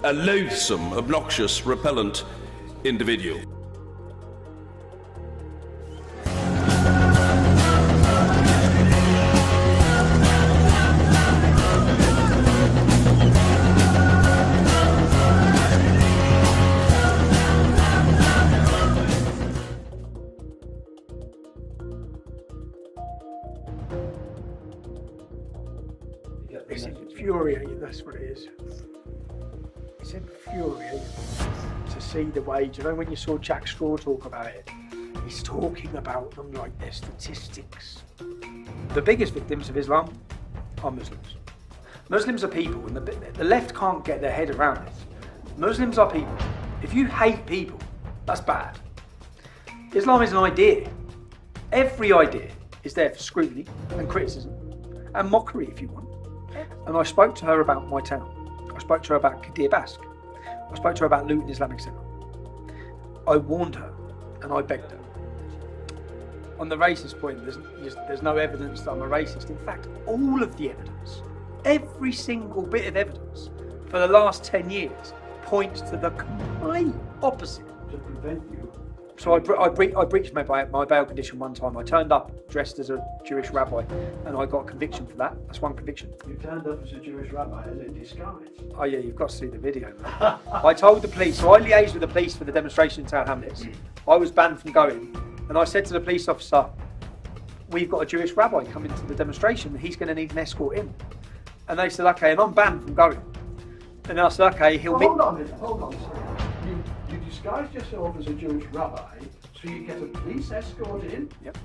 a loathsome, obnoxious, repellent individual. It's infuriating, that's what it is. It's infuriating to see the way, do you know when you saw Jack Straw talk about it? He's talking about them like they're statistics. The biggest victims of Islam are Muslims. Muslims are people, and the left can't get their head around this. Muslims are people. If you hate people, that's bad. Islam is an idea. Every idea is there for scrutiny and criticism and mockery if you want. And I spoke to her about my town. I spoke to her about Qadir Basque. I spoke to her about Luton Islamic Centre. I warned her and I begged her. On the racist point, there's no evidence that I'm a racist. In fact, all of the evidence, every single bit of evidence for the last 10 years points to the complete opposite. To prevent you. So I breached my bail condition one time. I turned up dressed as a Jewish rabbi and I got a conviction for that. That's one conviction. You turned up as a Jewish rabbi as a disguise. Oh yeah, you've got to see the video, man. I told the police, so I liaised with the police for the demonstration in Tower Hamlets. I was banned from going and I said to the police officer, we've got a Jewish rabbi coming to the demonstration, he's going to need an escort in. And they said, okay, and I'm banned from going. And I said, okay, he'll meet... Hold on a minute, hold on a second. You disguised yourself as a Jewish rabbi, so you get a police escort in? Yep.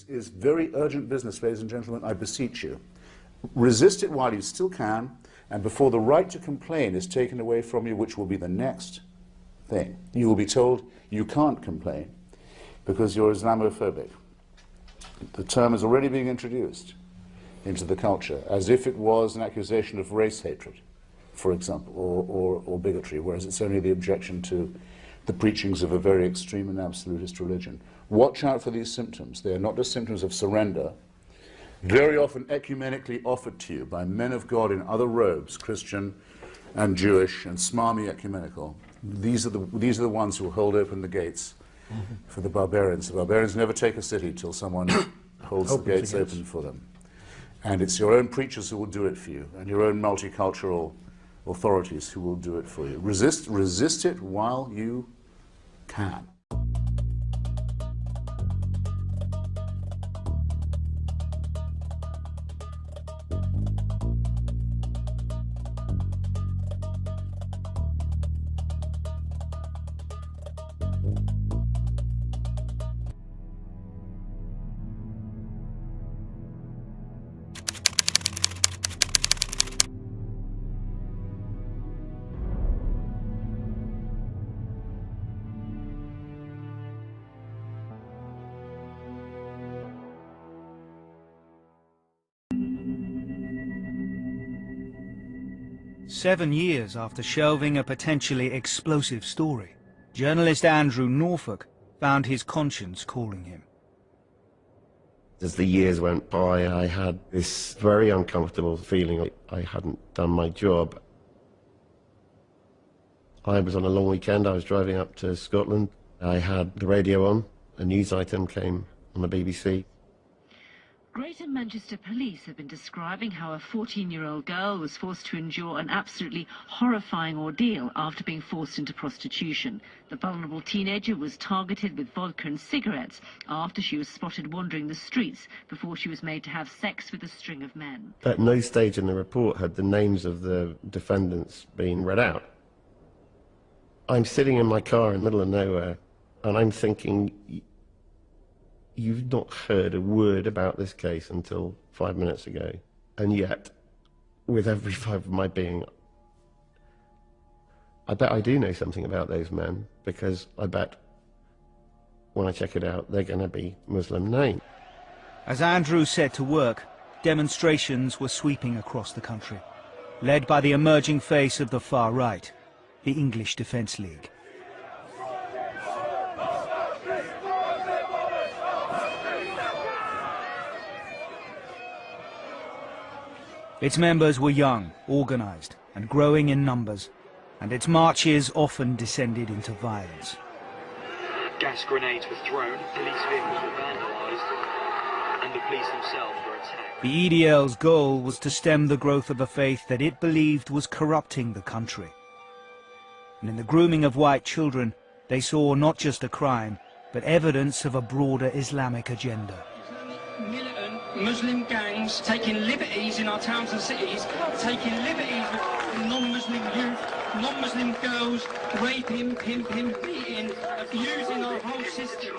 Is very urgent business, ladies and gentlemen, I beseech you. Resist it while you still can, and before the right to complain is taken away from you, which will be the next thing. You will be told you can't complain because you're Islamophobic. The term is already being introduced into the culture as if it was an accusation of race hatred, for example, or bigotry, whereas it's only the objection to the preachings of a very extreme and absolutist religion. Watch out for these symptoms. They are not just symptoms of surrender, very often ecumenically offered to you by men of God in other robes, Christian and Jewish and smarmy ecumenical. These are the ones who will hold open the gates for the barbarians. The barbarians never take a city till someone holds the gates open for them. And it's your own preachers who will do it for you, and your own multicultural authorities who will do it for you. Resist it while you can. Seven years after shelving a potentially explosive story, journalist Andrew Norfolk found his conscience calling him. As the years went by, I had this very uncomfortable feeling like I hadn't done my job. I was on a long weekend. I was driving up to Scotland. I had the radio on. A news item came on the BBC. Greater Manchester Police have been describing how a 14-year-old girl was forced to endure an absolutely horrifying ordeal after being forced into prostitution. The vulnerable teenager was targeted with vodka and cigarettes after she was spotted wandering the streets before she was made to have sex with a string of men. At no stage in the report had the names of the defendants been read out. I'm sitting in my car in the middle of nowhere, and I'm thinking, you've not heard a word about this case until 5 minutes ago. And yet, with every fibre of my being, I bet I do know something about those men, because I bet when I check it out, they're going to be Muslim names. As Andrew set to work, demonstrations were sweeping across the country, led by the emerging face of the far right, the English Defence League. Its members were young, organised and growing in numbers, and its marches often descended into violence. Gas grenades were thrown, police vehicles were vandalised, and the police themselves were attacked. The EDL's goal was to stem the growth of a faith that it believed was corrupting the country. And in the grooming of white children, they saw not just a crime, but evidence of a broader Islamic agenda. Militant Muslim gangs taking liberties in our towns and cities, taking liberties with non-Muslim youth, non-Muslim girls, raping, pimping, beating, abusing our whole system.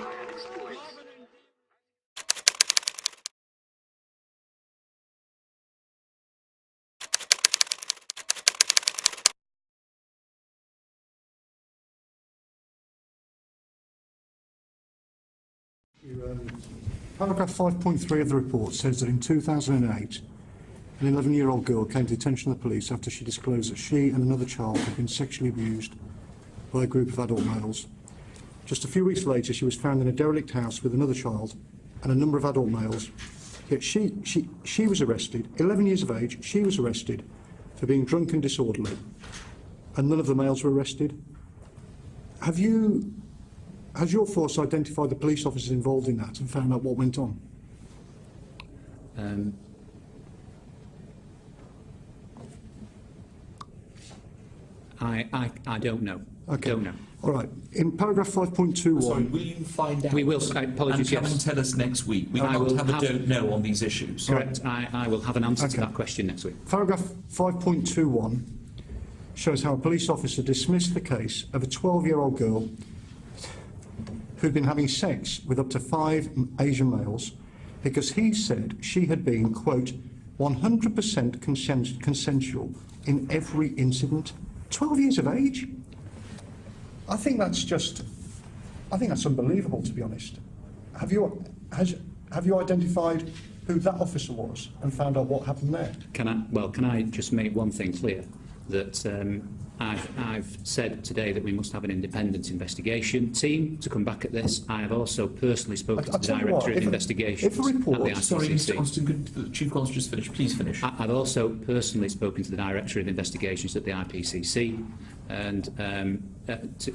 Paragraph 5.3 of the report says that in 2008, an 11-year-old girl came to the attention of the police after she disclosed that she and another child had been sexually abused by a group of adult males. Just a few weeks later, she was found in a derelict house with another child and a number of adult males. Yet she was arrested, 11 years of age, she was arrested for being drunk and disorderly, and none of the males were arrested. Has your force identified the police officers involved in that and found out what went on? I don't know. Okay. Don't know. All right. In paragraph 5.21... Sorry, will you find out? We will. Apologies, and come and tell us next week. We can't have a don't know on these issues. Correct. I will have an answer to that question next week. Paragraph 5.21 shows how a police officer dismissed the case of a 12-year-old girl who'd been having sex with up to 5 Asian males because he said she had been, quote, 100% consensual in every incident. 12 years of age? I think that's unbelievable, to be honest. Have you identified who that officer was and found out what happened there? Can I just make one thing clear? That I've said today that we must have an independent investigation team to come back at this. I have also personally spoken to the Director of Investigations at the ICCC. Sorry, Mr. Austin, could the Chief Constable just finish? Please finish. I've also personally spoken to the Director of Investigations at the IPCC, and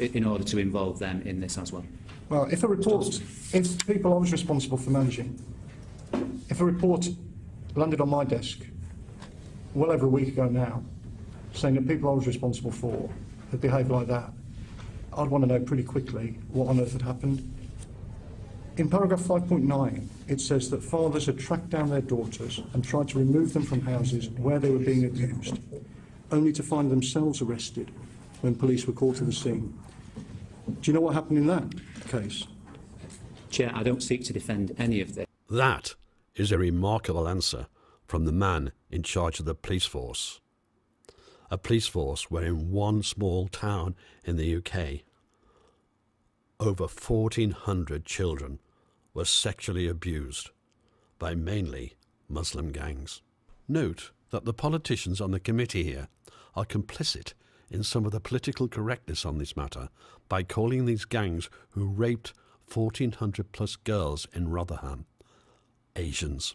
in order to involve them in this as well. Well, if people I was responsible for managing, if a report landed on my desk well over a week ago now, saying that people I was responsible for had behaved like that, I'd want to know pretty quickly what on earth had happened. In paragraph 5.9, it says that fathers had tracked down their daughters and tried to remove them from houses where they were being abused, only to find themselves arrested when police were called to the scene. Do you know what happened in that case? Chair, I don't seek to defend any of this. That is a remarkable answer from the man in charge of the police force. A police force where in one small town in the UK, over 1,400 children were sexually abused by mainly Muslim gangs. Note that the politicians on the committee here are complicit in some of the political correctness on this matter by calling these gangs who raped 1,400 plus girls in Rotherham Asians,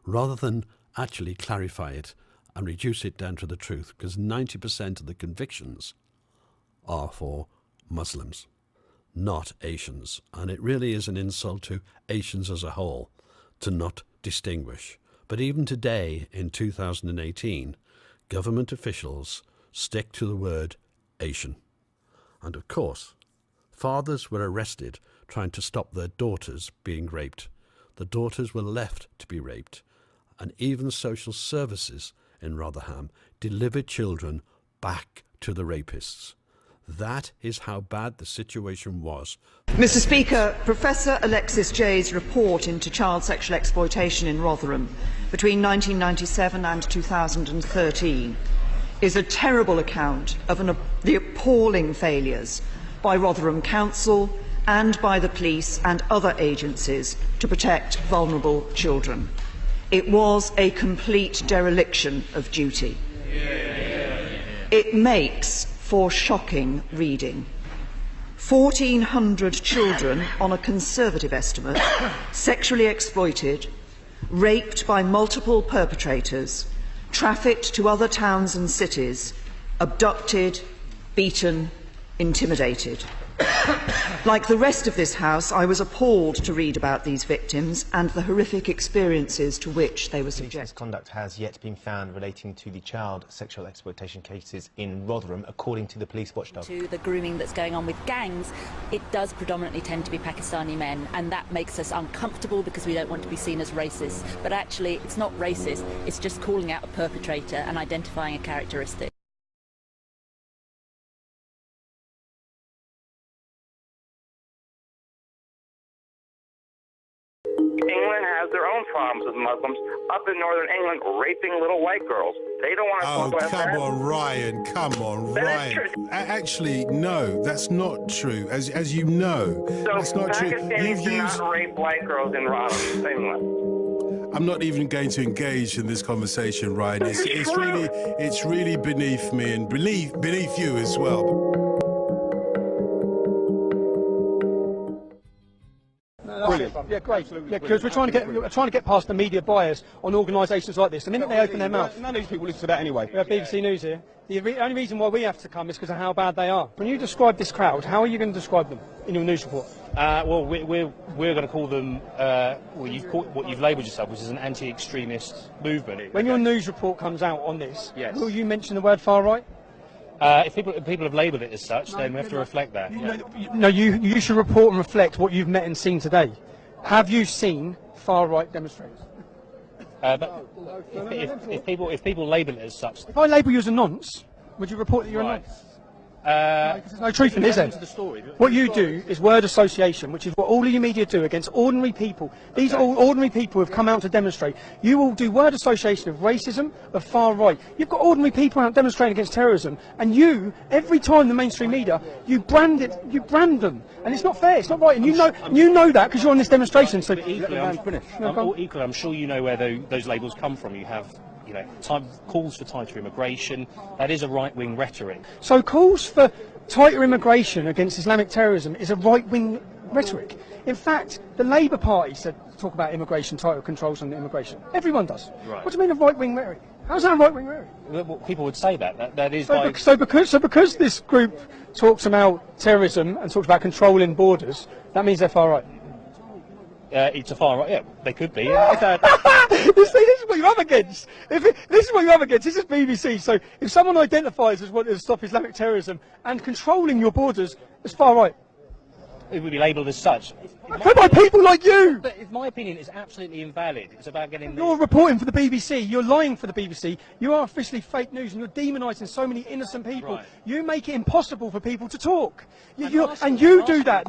rather than actually clarify it and reduce it down to the truth, because 90% of the convictions are for Muslims, not Asians. And it really is an insult to Asians as a whole to not distinguish. But even today, in 2018, government officials stick to the word Asian. And of course, fathers were arrested trying to stop their daughters being raped. The daughters were left to be raped, and even social services in Rotherham delivered children back to the rapists. That is how bad the situation was. Mr. Speaker, Professor Alexis Jay's report into child sexual exploitation in Rotherham between 1997 and 2013 is a terrible account of the appalling failures by Rotherham Council and by the police and other agencies to protect vulnerable children. It was a complete dereliction of duty. It makes for shocking reading. 1,400 children, on a conservative estimate, sexually exploited, raped by multiple perpetrators, trafficked to other towns and cities, abducted, beaten, intimidated. Like the rest of this House, I was appalled to read about these victims and the horrific experiences to which they were subjected. Misconduct has yet been found relating to the child sexual exploitation cases in Rotherham, according to the police watchdog. To the grooming that's going on with gangs, it does predominantly tend to be Pakistani men, and that makes us uncomfortable because we don't want to be seen as racist. But actually, it's not racist, it's just calling out a perpetrator and identifying a characteristic. England has their own problems with Muslims up in northern England raping little white girls. They don't want to talk about that. Oh, come on, Ryan. Come on, Ryan. Actually, no, that's not true. As you know, that's not true. Pakistanis do not rape white girls in Rotherham, England. I'm not even going to engage in this conversation, Ryan. It's really beneath me and beneath you as well. Brilliant. Yeah, great. Yeah, because we're trying to get past the media bias on organisations like this. The minute they open their mouth, none of these people listen to that anyway. We have BBC News here. The only reason why we have to come is because of how bad they are. When you describe this crowd, how are you going to describe them in your news report? Well, we're going to call them what you've labelled yourself, which is an anti-extremist movement. When your news report comes out on this, yes, will you mention the word far right? If people have labelled it as such, then we have to reflect that. You should report and reflect what you've met and seen today. Have you seen far-right demonstrators? But if people label it as such, if I label you as a nonce, would you report that you're a nonce? There's no truth in it, is there? What you do is word association, which is what all of your media do against ordinary people. These are all ordinary people who have come out to demonstrate. You all do word association of racism, of far right. You've got ordinary people out demonstrating against terrorism, and you, every time the mainstream media, you brand them, and it's not fair, it's not right, and you know that because you're on this demonstration. So equally, I'm sure you know where those labels come from. You have, calls for tighter immigration. That is a right-wing rhetoric. So calls for tighter immigration against Islamic terrorism is a right-wing rhetoric. In fact, the Labour Party said talk about immigration, tighter controls on immigration. Everyone does. Right. What do you mean a right-wing rhetoric? How's that a right-wing rhetoric? Well, people would say that is so because this group talks about terrorism and talks about controlling borders, that means they're far right. It's a far right. Yeah, they could be. This is what you're up against. This is what you're up against. This is BBC. So if someone identifies as wanting to stop Islamic terrorism and controlling your borders, it's far right. It would be labelled as such. By people like you! But if my opinion is absolutely invalid, it's about getting... You're reporting for the BBC, you're lying for the BBC, you are officially fake news and you're demonising so many innocent people. Right. You make it impossible for people to talk. You do that.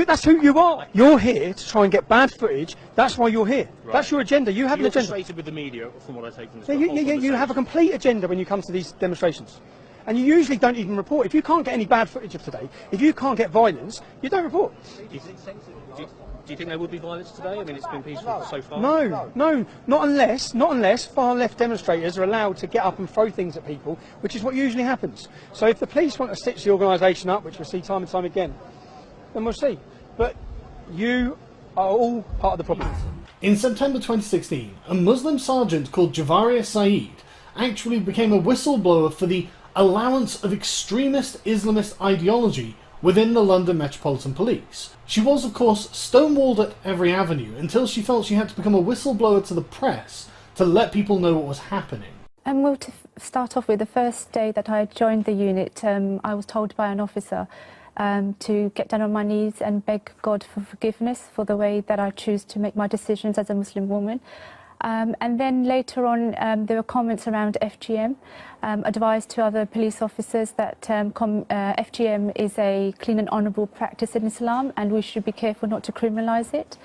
That's who you are. You're here to try and get bad footage, that's why you're here. Right. That's your agenda. You have an agenda. You're frustrated with the media, from what I take from this. You have a complete agenda when you come to these demonstrations. And you usually don't even report. If you can't get any bad footage of today, if you can't get violence, you don't report. Do you think there would be violence today? I mean, it's been peaceful so far. No, not unless far left demonstrators are allowed to get up and throw things at people, which is what usually happens. So if the police want to stitch the organisation up, which we see time and time again, then we'll see. But you are all part of the problem. In September 2016, a Muslim sergeant called Javaria Saeed actually became a whistleblower for the allowance of extremist Islamist ideology within the London Metropolitan Police. She was, of course, stonewalled at every avenue until she felt she had to become a whistleblower to the press to let people know what was happening. Well, to start off with, the first day that I joined the unit, I was told by an officer to get down on my knees and beg God for forgiveness for the way that I choose to make my decisions as a Muslim woman. And then later on, there were comments around FGM, advised to other police officers that FGM is a clean and honourable practice in Islam and we should be careful not to criminalise it.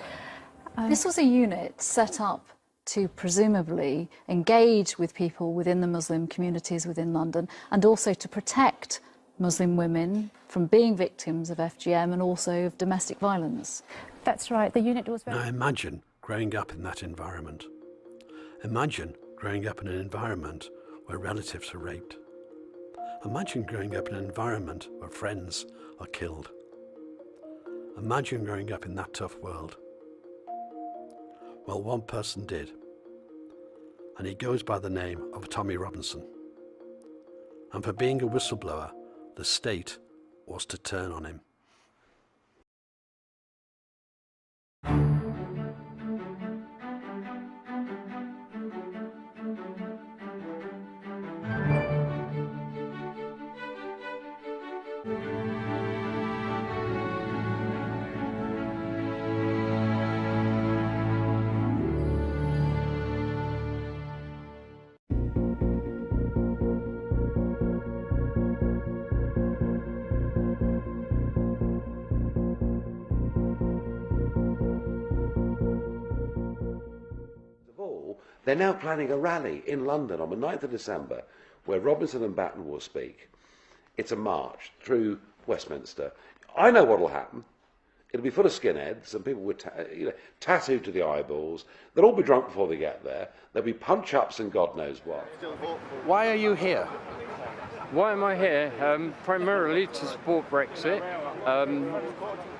This was a unit set up to presumably engage with people within the Muslim communities within London and also to protect Muslim women from being victims of FGM and also of domestic violence. That's right. The unit was very... Now imagine growing up in that environment. Imagine growing up in an environment where relatives are raped. Imagine growing up in an environment where friends are killed. Imagine growing up in that tough world. Well, one person did, and he goes by the name of Tommy Robinson. And for being a whistleblower, the state was to turn on him. They're now planning a rally in London on the 9th of December where Robinson and Batten will speak. It's a march through Westminster. I know what will happen. It'll be full of skinheads and people with tattooed to the eyeballs. They'll all be drunk before they get there. There'll be punch-ups and God knows what. Why are you here? Why am I here? Primarily to support Brexit,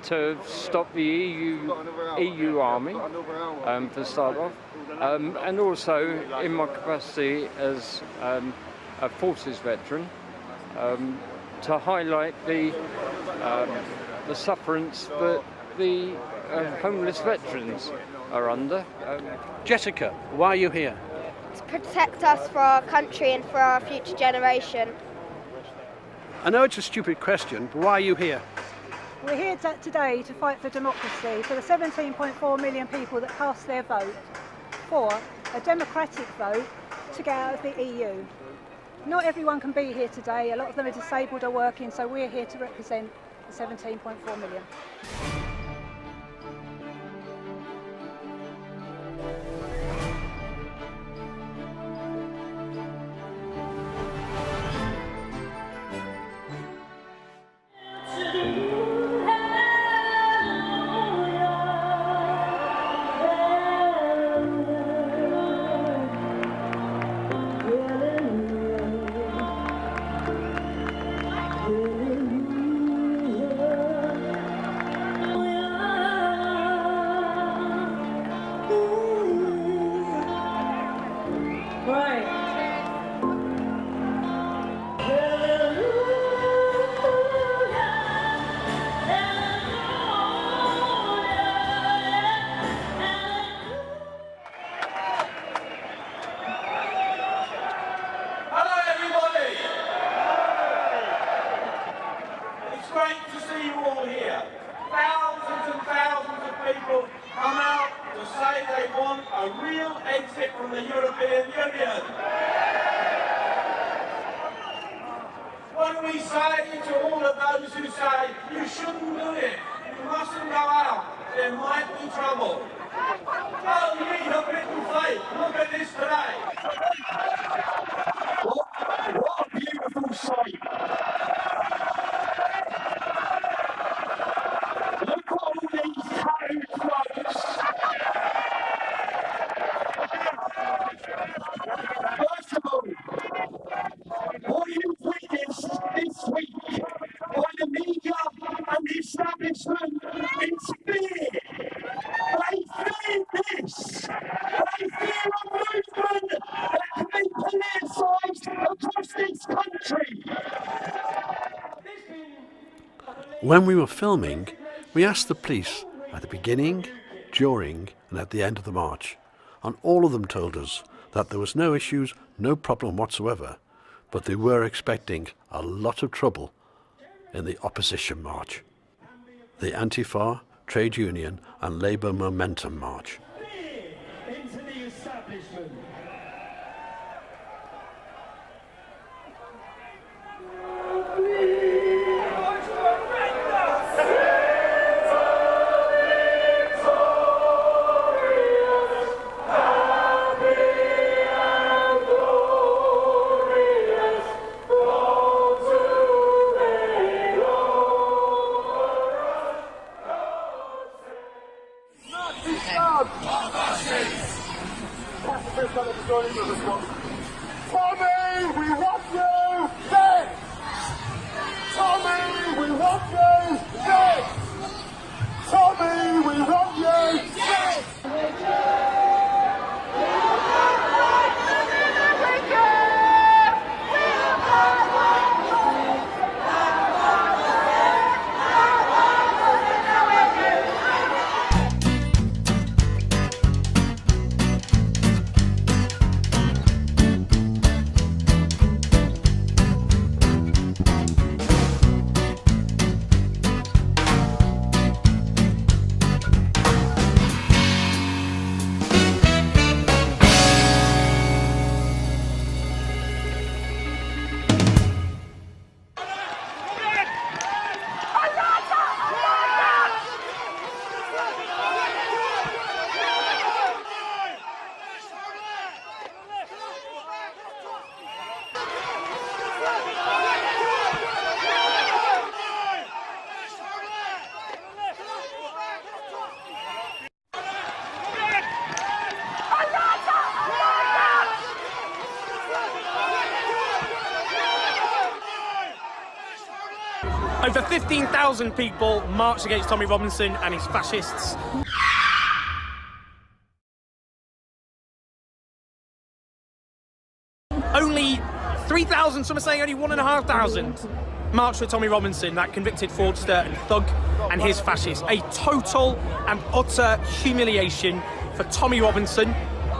to stop the EU army, to start off, and also in my capacity as a forces veteran, to highlight the sufferance that the homeless veterans are under. Jessica, why are you here? To protect us for our country and for our future generation. I know it's a stupid question, but why are you here? We're here today to fight for democracy, for the 17.4 million people that cast their vote for a democratic vote to get out of the EU. Not everyone can be here today. A lot of them are disabled or working, so we're here to represent the 17.4 million. When we were filming, we asked the police at the beginning, during and at the end of the march, and all of them told us that there was no issues, no problem whatsoever, but they were expecting a lot of trouble in the opposition march, the Antifa, Trade Union and Labour Momentum March. Into the establishment. justice! Tommy, we want you dead! Tommy, we want you dead! Tommy, we want you dead! Over 15,000 people marched against Tommy Robinson and his fascists. Only 3,000, some are saying only 1,500, marched for Tommy Robinson, that convicted fraudster and thug and his fascists. A total and utter humiliation for Tommy Robinson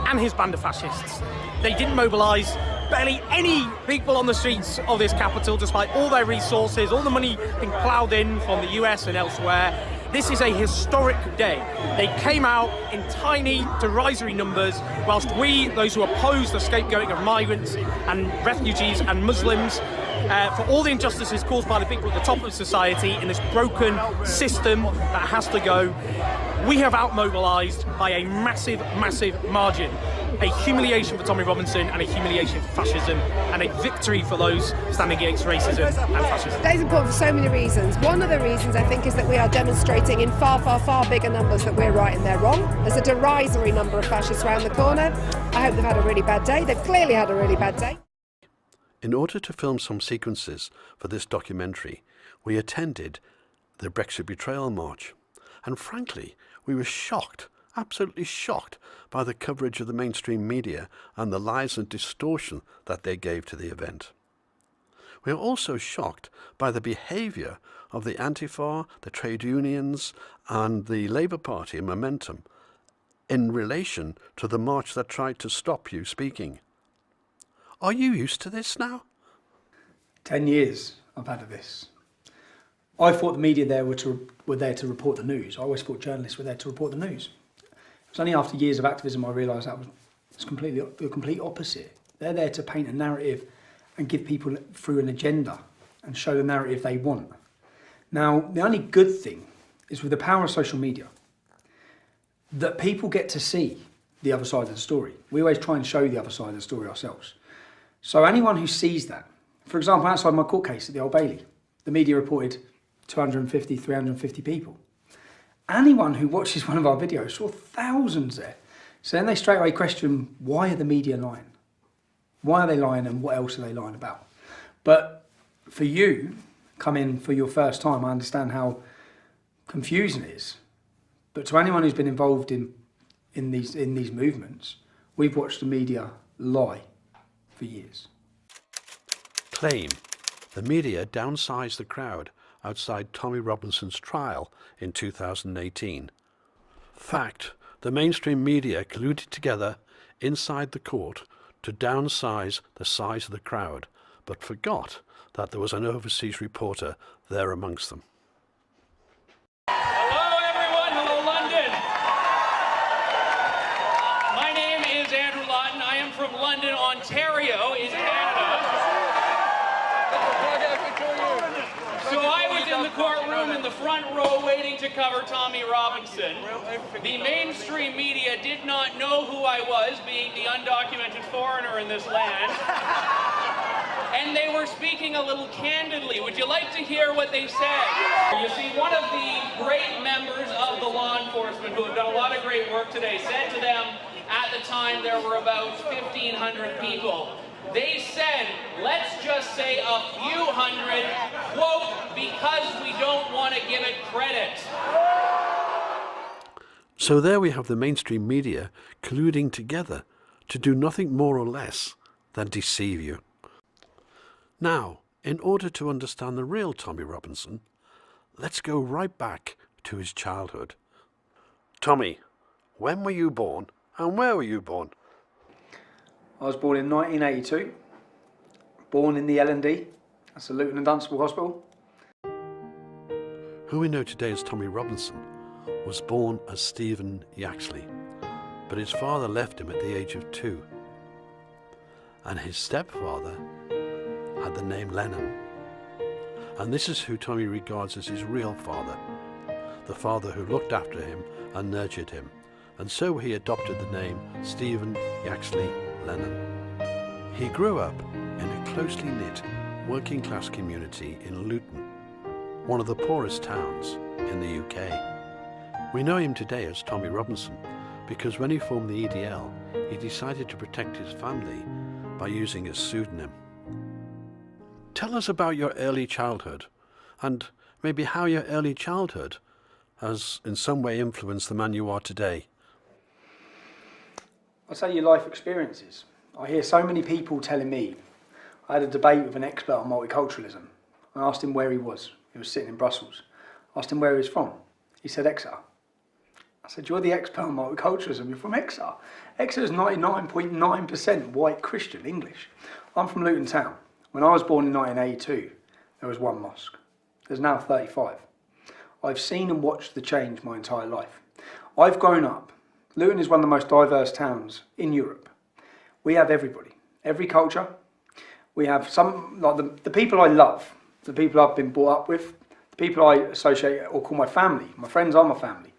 and his band of fascists. They didn't mobilise barely any people on the streets of this capital, despite all their resources, all the money being ploughed in from the US and elsewhere. This is a historic day. They came out in tiny, derisory numbers, whilst we, those who oppose the scapegoating of migrants and refugees and Muslims, for all the injustices caused by the people at the top of society in this broken system that has to go, we have out-mobilised by a massive, massive margin. A humiliation for Tommy Robinson and a humiliation for fascism and a victory for those standing against racism and fascism. Today's important for so many reasons. One of the reasons, I think, is that we are demonstrating in far, far, far bigger numbers that we're right and they're wrong. There's a derisory number of fascists around the corner. I hope they've had a really bad day. They've clearly had a really bad day. In order to film some sequences for this documentary, we attended the Brexit Betrayal March. And frankly, we were shocked, absolutely shocked, by the coverage of the mainstream media and the lies and distortion that they gave to the event. We are also shocked by the behaviour of the Antifa, the trade unions and the Labour Party and Momentum in relation to the march that tried to stop you speaking. Are you used to this now? 10 years I've had of this. I thought the media there were there to report the news. I always thought journalists were there to report the news. It was only after years of activism I realised that was the complete opposite. They're there to paint a narrative and give people through an agenda and show the narrative they want. Now, the only good thing is with the power of social media, that people get to see the other side of the story. We always try and show the other side of the story ourselves. So anyone who sees that, for example, outside my court case at the Old Bailey, the media reported 250, 350 people. Anyone who watches one of our videos saw thousands there. So then they straight away question, why are the media lying? Why are they lying and what else are they lying about? But for you, come in for your first time, I understand how confusing it is. But to anyone who's been involved in these movements, we've watched the media lie for years. Claim. The media downsized the crowd outside Tommy Robinson's trial in 2018. Fact. The mainstream media colluded together inside the court to downsize the size of the crowd, but forgot that there was an overseas reporter there amongst them. Hello everyone, hello London. My name is Andrew Lawton. I am from London, Ontario in Canada. So I was in the courtroom in the front row waiting to cover Tommy Robinson. The mainstream media did not know who I was, being the undocumented foreigner in this land. and they were speaking a little candidly. Would you like to hear what they said? You see, one of the great members of the law enforcement who have done a lot of great work today said to them, at the time there were about 1,500 people, they said, let's just say a few hundred, quote, because we don't want to give it credit. So there we have the mainstream media colluding together to do nothing more or less than deceive you. Now, in order to understand the real Tommy Robinson, let's go right back to his childhood. Tommy, when were you born and where were you born? I was born in 1982, born in the L&D, that's the Luton and Dunstable Hospital. Who we know today as Tommy Robinson was born as Stephen Yaxley, but his father left him at the age of 2. And his stepfather had the name Lennon. And this is who Tommy regards as his real father, the father who looked after him and nurtured him. And so he adopted the name Stephen Yaxley Lennon. He grew up in a closely knit working class community in Luton, one of the poorest towns in the UK. We know him today as Tommy Robinson because when he formed the EDL, he decided to protect his family by using a pseudonym. Tell us about your early childhood and maybe how your early childhood has in some way influenced the man you are today. I'll say your life experiences. I hear so many people telling me. I had a debate with an expert on multiculturalism. I asked him where he was. He was sitting in Brussels. I asked him where he was from. He said Exeter. I said, you're the expert on multiculturalism, you're from Exeter. Exeter is 99.9% white Christian English. I'm from Luton Town. When I was born in 1982, there was 1 mosque. There's now 35. I've seen and watched the change my entire life. I've grown up. Luton is one of the most diverse towns in Europe. We have everybody, every culture. We have some, like the people I love, the people I've been brought up with, the people I associate or call my family. My friends are my family.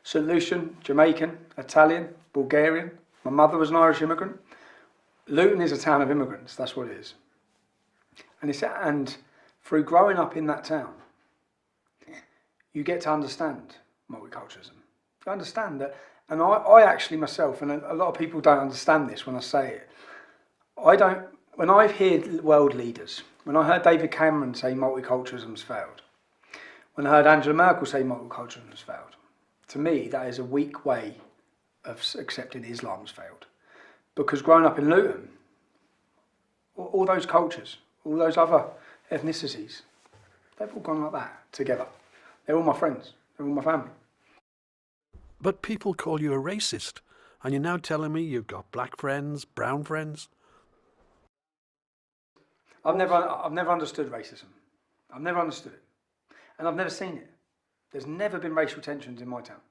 St. Lucian, Jamaican, Italian, Bulgarian. My mother was an Irish immigrant. Luton is a town of immigrants, that's what it is. And through growing up in that town, you get to understand multiculturalism. You understand that, and I actually myself, and a lot of people don't understand this when I say it, when I hear world leaders, when I heard David Cameron say multiculturalism's failed, when I heard Angela Merkel say multiculturalism's failed, to me that is a weak way of accepting Islam's failed. Because growing up in Luton, all those cultures, all those other ethnicities, they've all gone like that together. They're all my friends, they're all my family. But people call you a racist, and you're now telling me you've got black friends, brown friends? I've never understood racism. I've never understood it. And I've never seen it. There's never been racial tensions in my town.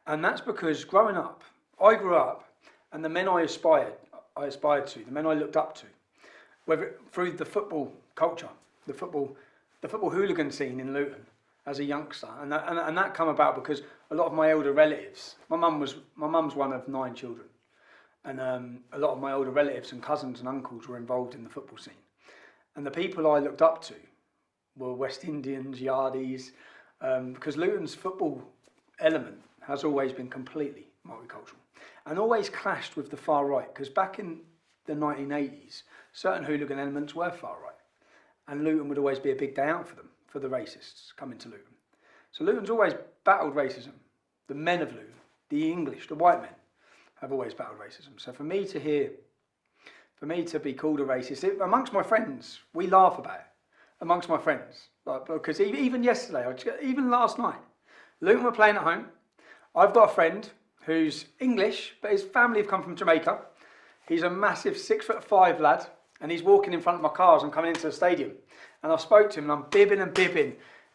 And that's because growing up, I grew up, and the men I aspired to, the men I looked up to, whether through the football culture, the football hooligan scene in Luton as a youngster, and that come about because a lot of my older relatives, my mum's one of 9 children, and a lot of my older relatives and cousins and uncles were involved in the football scene. And the people I looked up to were West Indians, Yardies, because Luton's football element has always been completely multicultural and always clashed with the far right, because back in the 1980s, certain hooligan elements were far right, and Luton would always be a big day out for them, for the racists coming to Luton. So Luton's always battled racism. The men of Luton, the English, the white men, have always battled racism. So for me to be called a racist, amongst my friends, we laugh about it. Amongst my friends, because even yesterday, even last night, Luton were playing at home. I've got a friend who's English, but his family have come from Jamaica. He's a massive 6'5" lad, and he's walking in front of my car as I'm coming into the stadium. And I spoke to him, and I'm bibbing,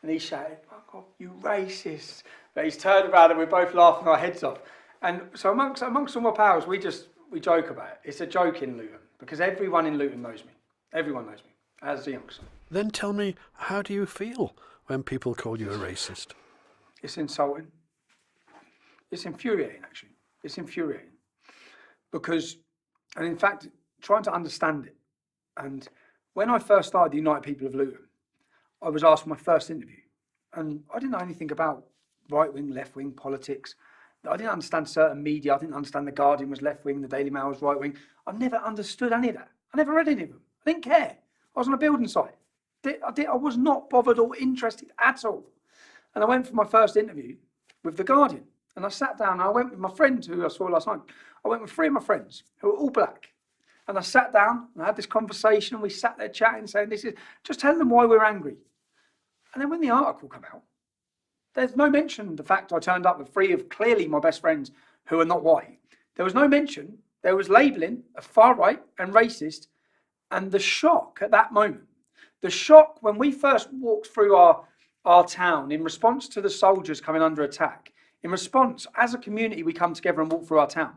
and he shouted, "Fuck off, you racist!" But he's turned around, and we're both laughing our heads off. And so amongst all my pals, we joke about it. It's a joke in Luton, because everyone in Luton knows me. Everyone knows me as a youngster. Then tell me, how do you feel when people call you a racist? It's insulting. It's infuriating, actually. It's infuriating. Because, and in fact, trying to understand it. And when I first started the United People of Luton, I was asked for my first interview, and I didn't know anything about right-wing, left-wing politics. I didn't understand certain media. I didn't understand the Guardian was left-wing, the Daily Mail was right-wing. I've never understood any of that. I never read any of them. I didn't care. I was on a building site. I was not bothered or interested at all. And I went for my first interview with the Guardian, and I sat down and I went with my friend who I saw last night. I went with 3 of my friends who were all black. And I sat down and I had this conversation, and we sat there chatting, saying, just telling them why we're angry. And then when the article came out, there's no mention of the fact I turned up with 3 of clearly my best friends who are not white. There was no mention. There was labelling of far right and racist. And the shock at that moment, the shock when we first walked through our town in response to the soldiers coming under attack, in response, as a community, we come together and walk through our town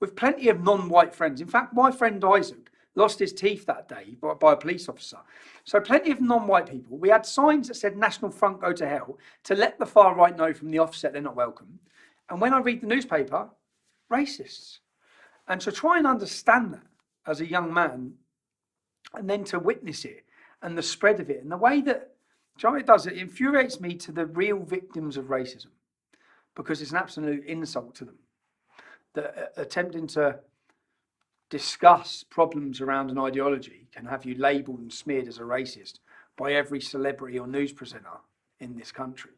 with plenty of non-white friends. In fact, my friend Isaac lost his teeth that day by a police officer. So plenty of non-white people. We had signs that said National Front go to hell to let the far right know from the offset they're not welcome. And when I read the newspaper, racists. And to try and understand that as a young man, and then to witness it and the spread of it and the way that, do you know what it does? It infuriates me to the real victims of racism, because it's an absolute insult to them. That attempting to discuss problems around an ideology can have you labelled and smeared as a racist by every celebrity or news presenter in this country.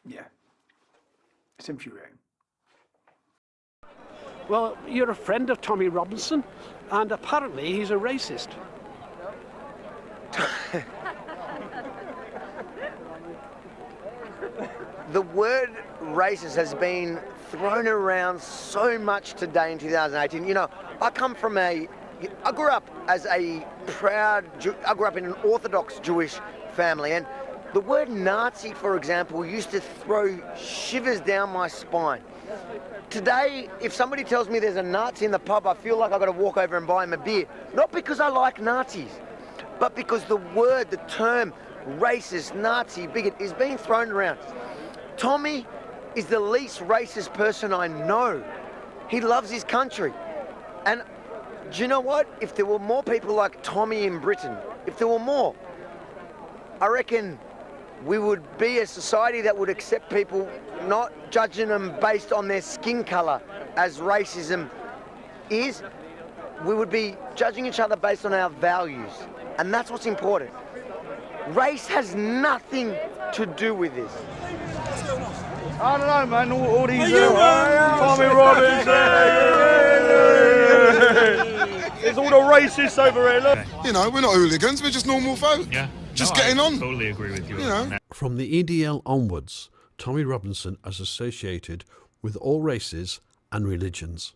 Yeah, it's infuriating. Well, you're a friend of Tommy Robinson, and apparently he's a racist. The word racist has been thrown around so much today in 2018. You know, I grew up as a I grew up in an Orthodox Jewish family, and the word Nazi, for example, used to throw shivers down my spine. Today, if somebody tells me there's a Nazi in the pub, I feel like I've got to walk over and buy him a beer. Not because I like Nazis, but because the word, the term racist, Nazi, bigot is being thrown around. Tommy is the least racist person I know. He loves his country. And do you know what? If there were more people like Tommy in Britain, if there were more, I reckon we would be a society that would accept people, not judging them based on their skin colour as racism is. We would be judging each other based on our values. And that's what's important. Race has nothing to do with this. I don't know, man. All these Tommy Robinson. There's all the racists over here. Look. You know, we're not hooligans. We're just normal folk. Yeah. Just getting on. Totally agree with you. You know. From the EDL onwards, Tommy Robinson is associated with all races and religions.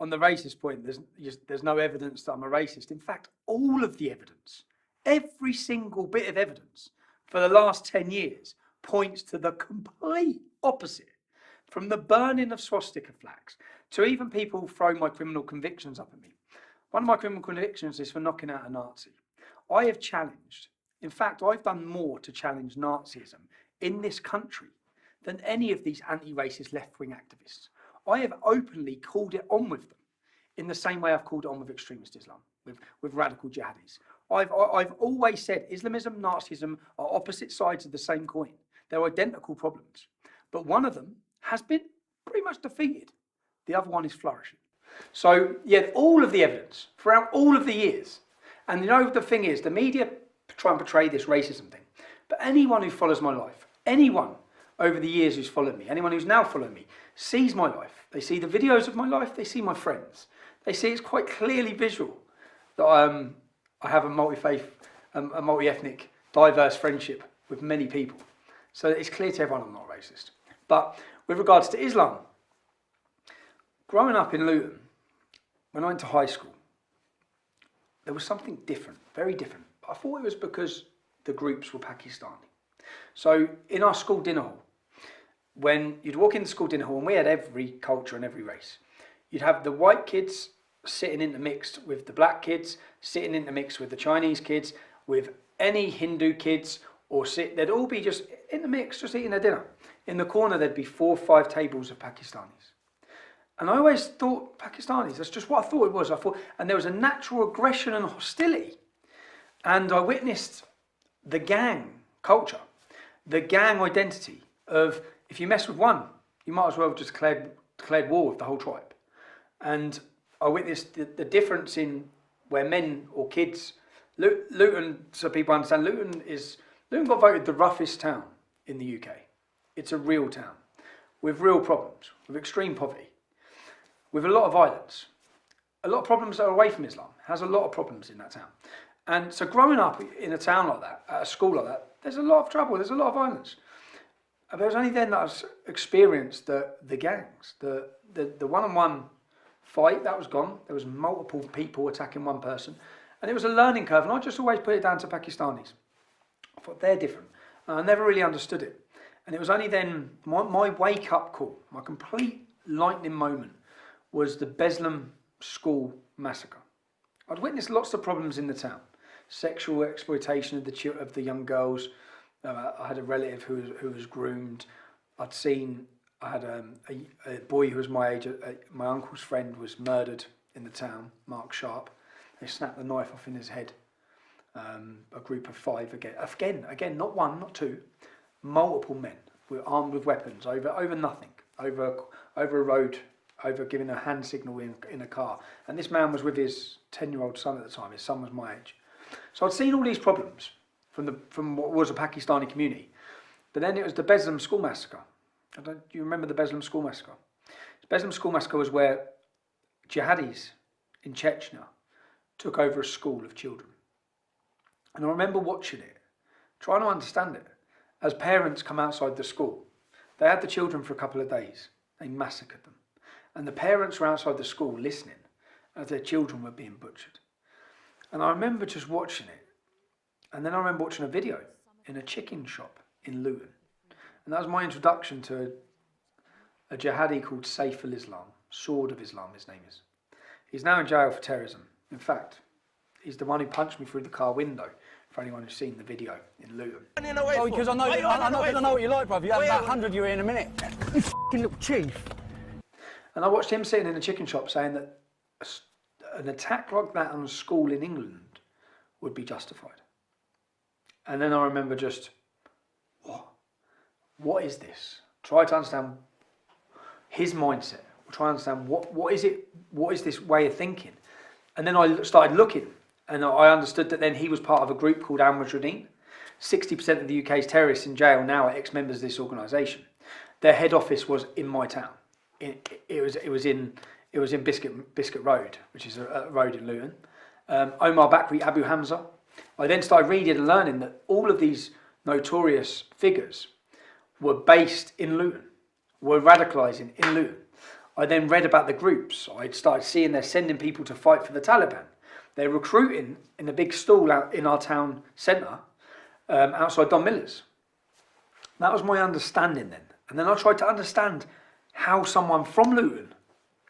On the racist point, there's no evidence that I'm a racist. In fact, all of the evidence, every single bit of evidence for the last 10 years points to the complete opposite. From the burning of swastika flags to even people throwing my criminal convictions up at me. One of my criminal convictions is for knocking out a Nazi. I have challenged, in fact, I've done more to challenge Nazism in this country than any of these anti-racist left-wing activists. I have openly called it on with them in the same way I've called it on with extremist Islam, with radical jihadis. I've always said Islamism, Nazism are opposite sides of the same coin. They're identical problems. But one of them has been pretty much defeated. The other one is flourishing. So, yeah, all of the evidence throughout all of the years. And you know, the thing is, the media try and portray this racism thing. But anyone who follows my life, anyone over the years who's followed me, anyone who's now followed me, sees my life. They see the videos of my life, they see my friends. They see it's quite clearly visual that I have a multi-faith, a multi-ethnic, diverse friendship with many people. So it's clear to everyone I'm not racist. But with regards to Islam, growing up in Luton, when I went to high school, there was something different, very different. I thought it was because the groups were Pakistani. So in our school dinner hall, when you'd walk in the school dinner hall, and we had every culture and every race, you'd have the white kids sitting intermixed with the black kids, sitting intermixed with the Chinese kids, with any Hindu kids, or they'd all be just in the mix, just eating their dinner. In the corner, there'd be 4 or 5 tables of Pakistanis. And I always thought Pakistanis, that's just what I thought it was. And there was a natural aggression and hostility. And I witnessed the gang culture, the gang identity of if you mess with one, you might as well have just declared war with the whole tribe. And I witnessed the difference in where men or kids, Luton, so people understand, Luton got voted the roughest town in the UK. It's a real town with real problems, with extreme poverty, with a lot of violence, a lot of problems that are away from Islam. It has a lot of problems in that town. And so growing up in a town like that, at a school like that, there's a lot of trouble, there's a lot of violence. But it was only then that I experienced the gangs, the one-on-one fight, that was gone. There was multiple people attacking one person. And it was a learning curve, and I just always put it down to Pakistanis. I thought they're different. And I never really understood it. And it was only then, my wake-up call, my complete lightning moment, was the Beslam school massacre. I'd witnessed lots of problems in the town. Sexual exploitation of the young girls. I had a relative who was groomed. I had a boy who was my age, my uncle's friend was murdered in the town, Mark Sharp. They snapped the knife off in his head. A group of 5 again, not one, not two, multiple men were armed with weapons over nothing, over a road, over giving a hand signal in a car. And this man was with his 10-year-old son at the time. His son was my age. So I'd seen all these problems from what was a Pakistani community. But then it was the Beslam school massacre. Do you remember the Beslam school massacre? The Beslam school massacre was where jihadis in Chechnya took over a school of children. And I remember watching it, trying to understand it. As parents come outside the school, they had the children for a couple of days. They massacred them. And the parents were outside the school listening as their children were being butchered. And I remember just watching it. And then I remember watching a video in a chicken shop in Luton. And that was my introduction to a jihadi called Saif al-Islam, Sword of Islam, his name is. He's now in jail for terrorism. In fact, he's the one who punched me through the car window, for anyone who's seen the video in Luton. Oh, because I know what you like, bruv. You have about 100 you in a minute. You f***ing little chief. And I watched him sitting in a chicken shop saying that an attack like that on a school in England would be justified. And then I remember just, what is this? Try to understand his mindset. Try to understand what is this way of thinking. And then I started looking, and I understood that then he was part of a group called Al-Mujahideen. 60% of the UK's terrorists in jail now are ex-members of this organisation. Their head office was in my town. It was in Biscuit Road, which is a road in Luton. Omar Bakri, Abu Hamza. I then started reading and learning that all of these notorious figures were based in Luton, were radicalising in Luton. I then read about the groups. I started seeing they're sending people to fight for the Taliban. They're recruiting in a big stall out in our town centre, outside Don Miller's. That was my understanding then. And then I tried to understand how someone from Luton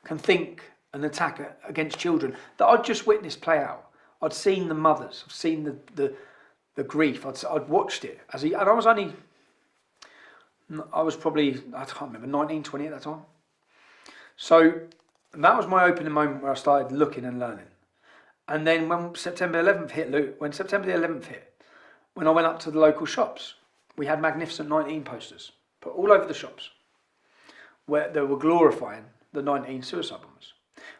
can think an attack against children that I'd just witnessed play out. I'd seen the mothers, I'd seen the grief, I'd watched it. And I was probably, I can't remember, 19, 20 at that time. So that was my opening moment where I started looking and learning. And then when September 11th hit, when I went up to the local shops, we had Magnificent 19 posters put all over the shops where they were glorifying the 19 suicide bombers.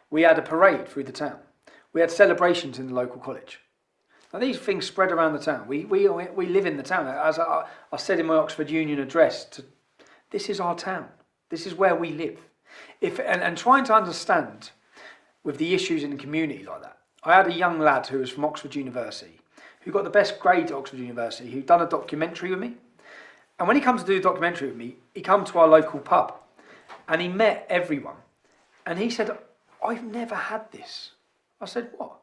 We had a parade through the town. We had celebrations in the local college. Now these things spread around the town. We live in the town. As I said in my Oxford Union address, this is our town. This is where we live. And trying to understand with the issues in the community like that. I had a young lad who was from Oxford University, who got the best grade at Oxford University, who'd done a documentary with me. And when he comes to do a documentary with me, he come to our local pub and he met everyone. And he said, I've never had this. I said, what?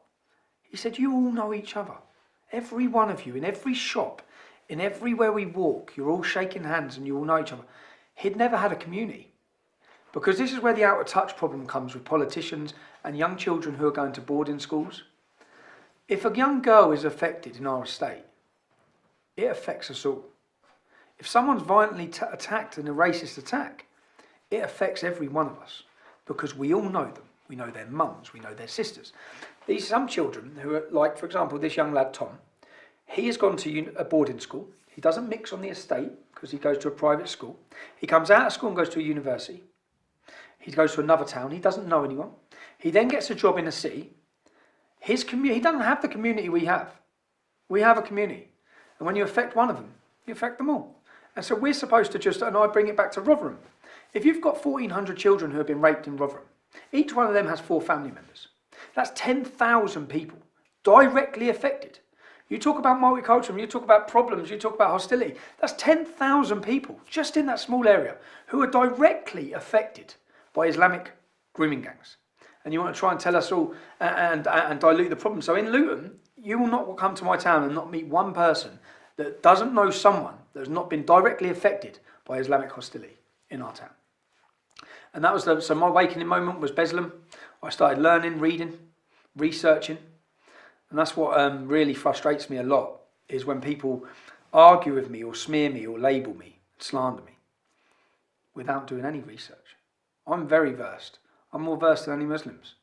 He said, you all know each other. Every one of you, in every shop, in everywhere we walk, you're all shaking hands and you all know each other. He'd never had a community. Because this is where the out of touch problem comes with politicians and young children who are going to boarding schools. If a young girl is affected in our estate, it affects us all. If someone's violently attacked in a racist attack, it affects every one of us. because we all know them. We know their mums, we know their sisters. These some children who are like, for example, this young lad Tom. He has gone to a boarding school. He doesn't mix on the estate because he goes to a private school. He comes out of school and goes to a university. He goes to another town. He doesn't know anyone. He then gets a job in a city. His community, he doesn't have the community we have. We have a community. And when you affect one of them, you affect them all. And so we're supposed to just, and I bring it back to Rotherham. If you've got 1,400 children who have been raped in Rotherham, each one of them has 4 family members. That's 10,000 people directly affected. You talk about multiculturalism, you talk about problems, you talk about hostility. That's 10,000 people just in that small area who are directly affected by Islamic grooming gangs. And you want to try and tell us all and dilute the problem. So in Luton, you will not come to my town and not meet one person that doesn't know someone that has not been directly affected by Islamic hostility in our town. And that was so my awakening moment was Beslam. I started learning, reading, researching. And that's what really frustrates me a lot, is when people argue with me or smear me or label me, slander me, without doing any research. I'm very versed. I'm more versed than any Muslims.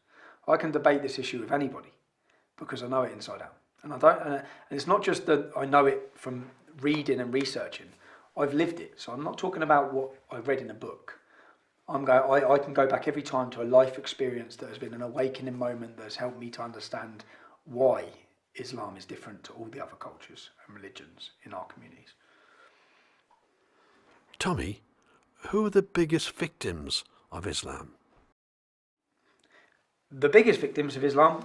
I can debate this issue with anybody because I know it inside out. And and it's not just that I know it from reading and researching. I've lived it. So I'm not talking about what I read in a book. I can go back every time to a life experience that has been an awakening moment that has helped me to understand why Islam is different to all the other cultures and religions in our communities. Tommy, who are the biggest victims of Islam? The biggest victims of Islam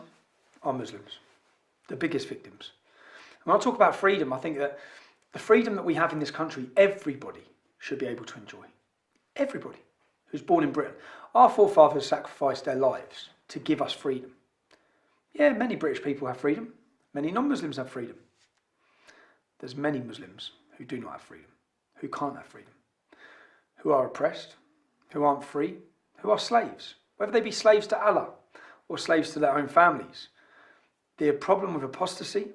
are Muslims. The biggest victims. When I talk about freedom, I think that the freedom that we have in this country, everybody should be able to enjoy. Everybody who's born in Britain. Our forefathers sacrificed their lives to give us freedom. Yeah, many British people have freedom. Many non-Muslims have freedom. There's many Muslims who do not have freedom, who can't have freedom, who are oppressed, who aren't free, who are slaves, whether they be slaves to Allah or slaves to their own families. The problem with apostasy,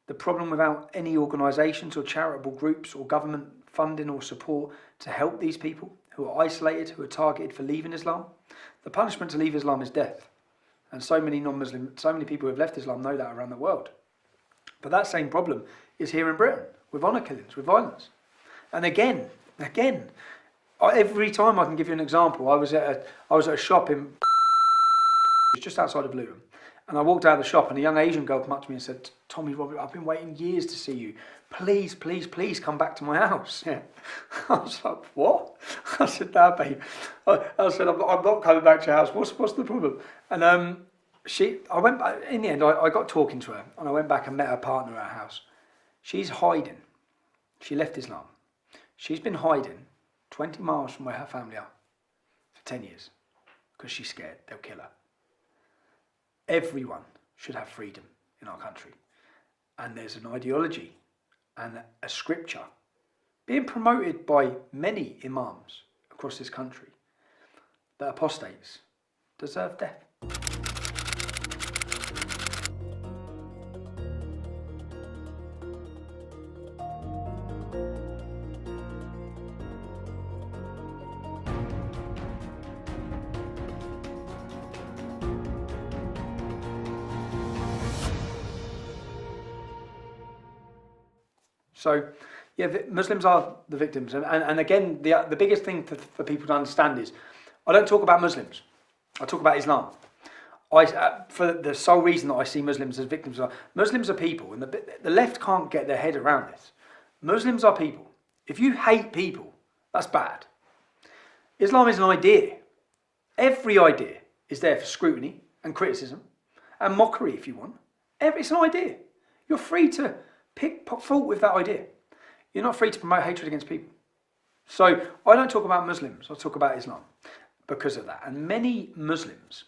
the problem without any organisations or charitable groups or government funding or support to help these people who are isolated, who are targeted for leaving Islam, the punishment to leave Islam is death. And so many people who have left Islam know that around the world. But that same problem is here in Britain, with honour killings, with violence. And again, every time I can give you an example. I was at a shop in just outside of Luton, and I walked out of the shop and a young Asian girl came up to me and said, "Tommy, Robert, I've been waiting years to see you. Please, please, please come back to my house." Yeah. I was like, "What?" I said, "No, babe." I said, I'm not coming back to your house. What's the problem?" And I went back, in the end, I got talking to her, and I went back and met her partner at her house. She's hiding. She left Islam. She's been hiding 20 miles from where her family are for 10 years because she's scared they'll kill her. Everyone should have freedom in our country. And there's an ideology and a scripture being promoted by many imams across this country that apostates deserve death. So, yeah, Muslims are the victims. And again, the biggest thing for people to understand is, I don't talk about Muslims. I talk about Islam. For the sole reason that I see Muslims as victims, Muslims are people, and the left can't get their head around this. Muslims are people. If you hate people, that's bad. Islam is an idea. Every idea is there for scrutiny and criticism and mockery if you want. It's an idea. You're free to poke fault with that idea. You're not free to promote hatred against people. So I don't talk about Muslims, I talk about Islam because of that. And many Muslims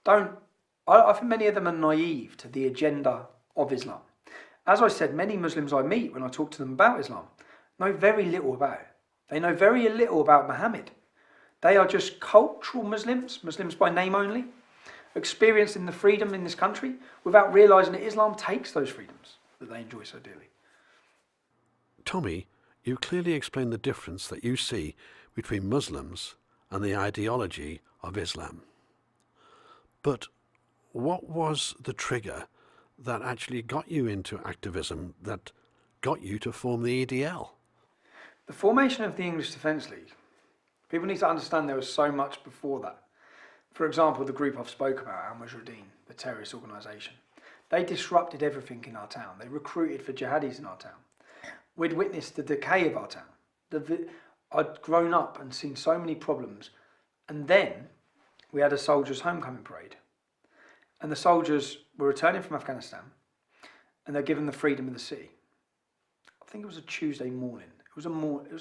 I think many of them are naive to the agenda of Islam. As I said, many Muslims I meet when I talk to them about Islam know very little about it. They know very little about Muhammad. They are just cultural Muslims, Muslims by name only, experiencing the freedom in this country without realising that Islam takes those freedoms that they enjoy so dearly. Tommy, you clearly explained the difference that you see between Muslims and the ideology of Islam. But what was the trigger that actually got you into activism, that got you to form the EDL? The formation of the English Defence League, people need to understand there was so much before that. For example, the group I've spoke about, Al-Mujahideen, the terrorist organisation, they disrupted everything in our town. They recruited for jihadis in our town. We'd witnessed the decay of our town. I'd grown up and seen so many problems. And then we had a soldiers' homecoming parade. And the soldiers were returning from Afghanistan and they're given the freedom of the city. I think it was a Tuesday morning. It was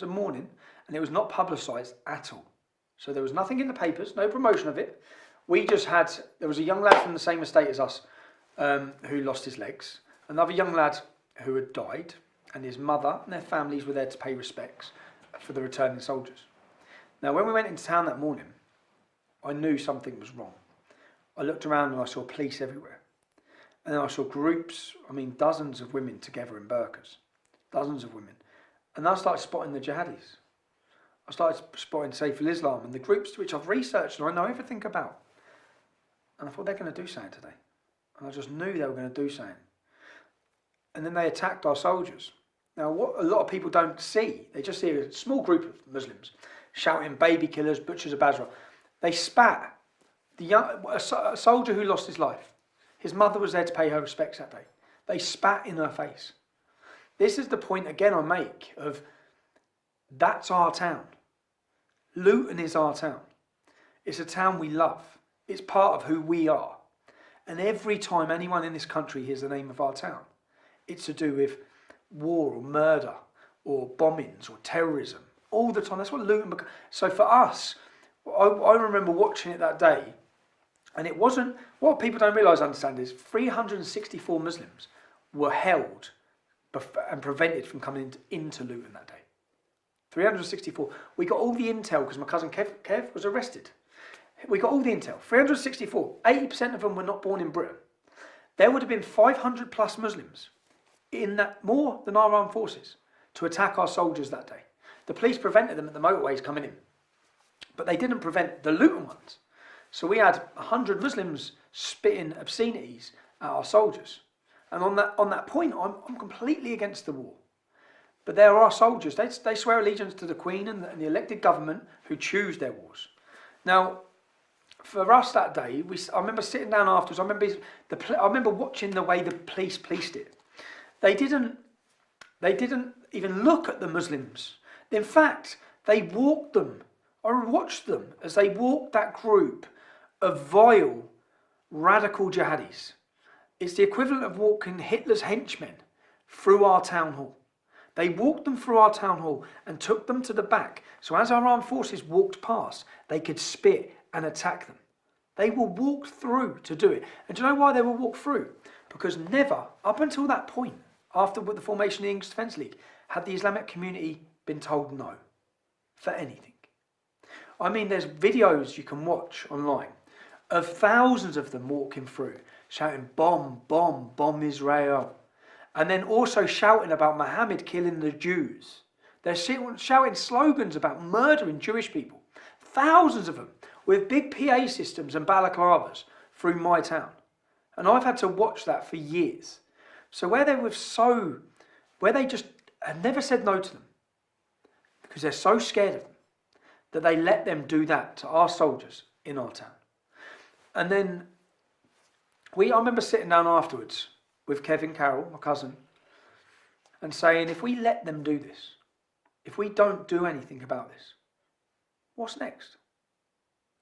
a morning and it was not publicised at all. So there was nothing in the papers, no promotion of it. There was a young lad from the same estate as us who lost his legs. Another young lad who had died, and his mother and their families were there to pay respects for the returning soldiers. Now, when we went into town that morning, I knew something was wrong. I looked around and I saw police everywhere. And then I saw groups, dozens of women together in burqas. Dozens of women. And I started spotting the jihadis. I started spotting Saif al-Islam and the groups which I've researched and I know everything about. And I thought, they're going to do something today. And I just knew they were going to do something. And then they attacked our soldiers. Now, what a lot of people don't see, they just see a small group of Muslims shouting, baby killers, butchers of Basra. They spat. A soldier who lost his life, his mother was there to pay her respects that day. They spat in her face. This is the point again I make of, that's our town. Luton is our town. It's a town we love. It's part of who we are. And every time anyone in this country hears the name of our town, it's to do with war or murder or bombings or terrorism. All the time. That's what Luton becomes. So for us, I remember watching it that day, and it wasn't, what people don't realise, understand, is 364 Muslims were held and prevented from coming into Luton that day. 364. We got all the intel because my cousin Kev was arrested. We got all the intel. 364. 80% of them were not born in Britain. There would have been 500 plus Muslims in that, more than our armed forces, to attack our soldiers that day. The police prevented them at the motorways coming in. But they didn't prevent the Luton ones. So we had 100 Muslims spitting obscenities at our soldiers. And on that point, I'm completely against the war. But there are soldiers. They swear allegiance to the Queen and the elected government who choose their wars. Now, for us that day, I remember sitting down afterwards. I remember watching the way the police policed it. They didn't even look at the Muslims. In fact, they walked them. I watched them as they walked that group of vile, radical jihadis. It's the equivalent of walking Hitler's henchmen through our town hall. They walked them through our town hall and took them to the back. So as our armed forces walked past, they could spit and attack them. They were walked through to do it. And do you know why they were walked through? Because never, up until that point, after the formation of the English Defence League, had the Islamic community been told no for anything. There's videos you can watch online of thousands of them walking through, shouting, bomb, bomb, bomb Israel. And then also shouting about Muhammad killing the Jews. They're shouting slogans about murdering Jewish people. Thousands of them with big PA systems and balaclavas through my town. And I've had to watch that for years. So where they just had never said no to them, because they're so scared of them, that they let them do that to our soldiers in our town. And then I remember sitting down afterwards with Kevin Carroll, my cousin, and saying, if we let them do this, if we don't do anything about this, what's next?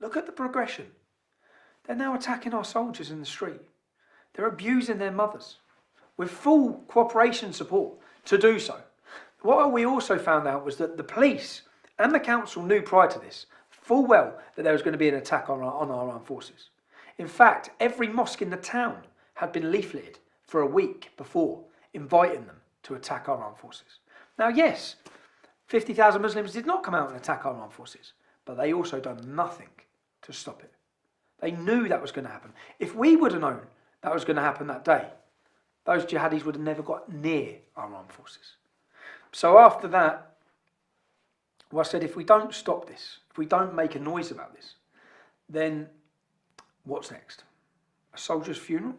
Look at the progression. They're now attacking our soldiers in the street. They're abusing their mothers with full cooperation support to do so. What we also found out was that the police and the council knew prior to this full well that there was going to be an attack on our armed forces. In fact, every mosque in the town had been leafleted for a week before, inviting them to attack our armed forces. Now, yes, 50,000 Muslims did not come out and attack our armed forces, but they also done nothing to stop it. They knew that was going to happen. If we would have known that was going to happen that day, those jihadis would have never got near our armed forces. So after that, Well, I said, if we don't stop this, if we don't make a noise about this, then what's next? A soldier's funeral?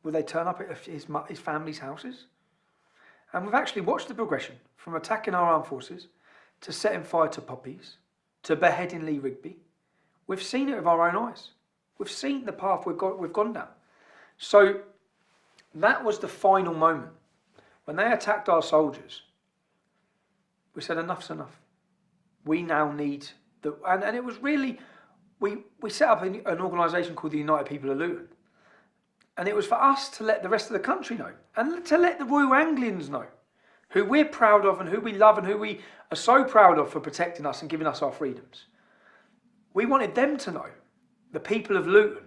Will they turn up at his family's houses? And we've actually watched the progression from attacking our armed forces to setting fire to poppies, to beheading Lee Rigby. We've seen it with our own eyes. We've seen the path we've gone down. So that was the final moment. When they attacked our soldiers, we said enough's enough. We now need, and it was really, we set up an organisation called the United People of Luton. And it was for us to let the rest of the country know, and to let the Royal Anglians know, who we're proud of and who we love and who we are so proud of for protecting us and giving us our freedoms. We wanted them to know the people of Luton